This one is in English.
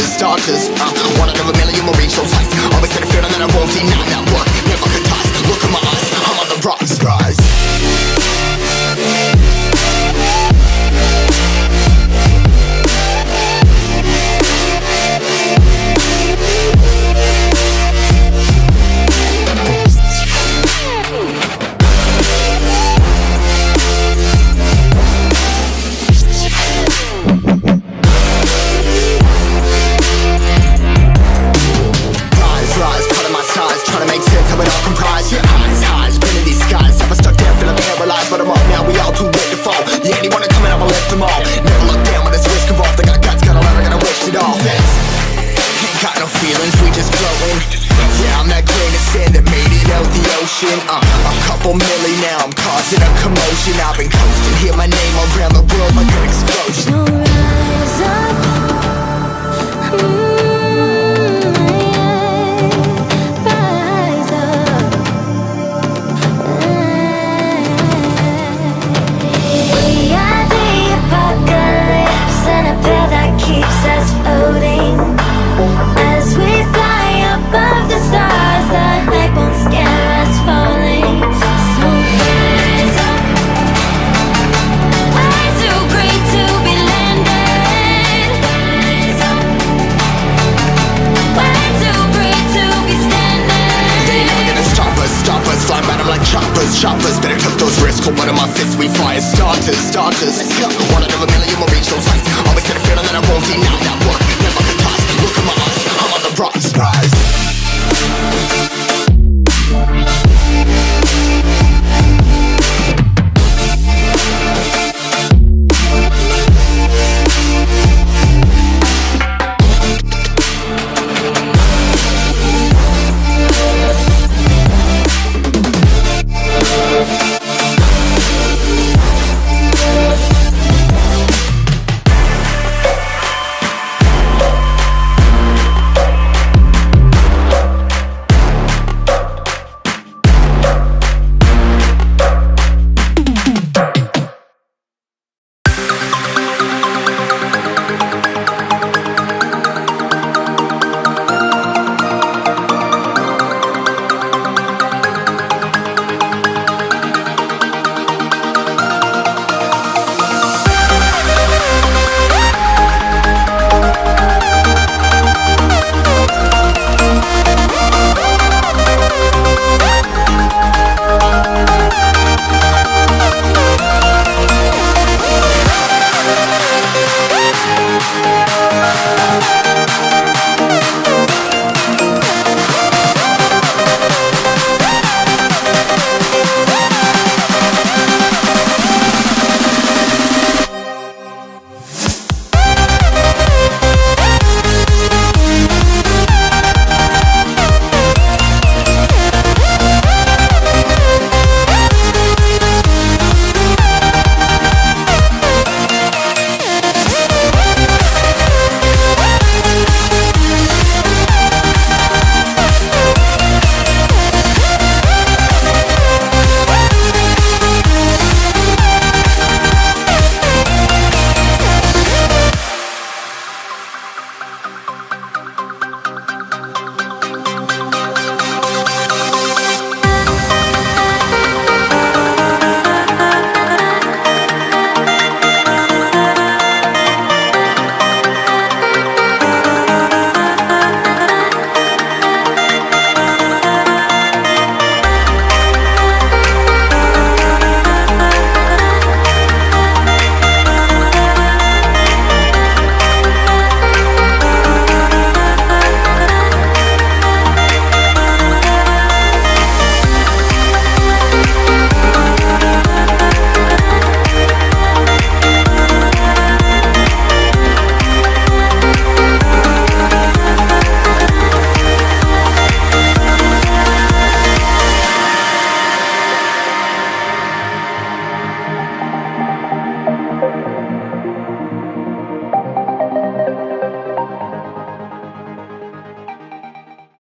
starters. One out of a million will reach those heights. Always had a feeling that I won't deny that work. Never could toss. Look in my eyes, I'm on the rocks, guys. But I'm up now, we all too late to fall. Yeah, anyone to come in, I'ma lift them all. Never look down when there's risk involved. I got guts, got a lot, I gotta wish it all. Ain't got no feelings, we just floating. Yeah, I'm that grain of sand that made it out the ocean. A couple milli now, I'm causing a commotion. I've been coasting, hear my name around the world like an explosion. So rise up. Choppers, better took those risks. Hold one of my fists, we fire starters. Let's go. One out of a million will reach those heights. Always had a feeling that I won't deny that work. Never could toss. Look in my eyes, I'm on the rocks.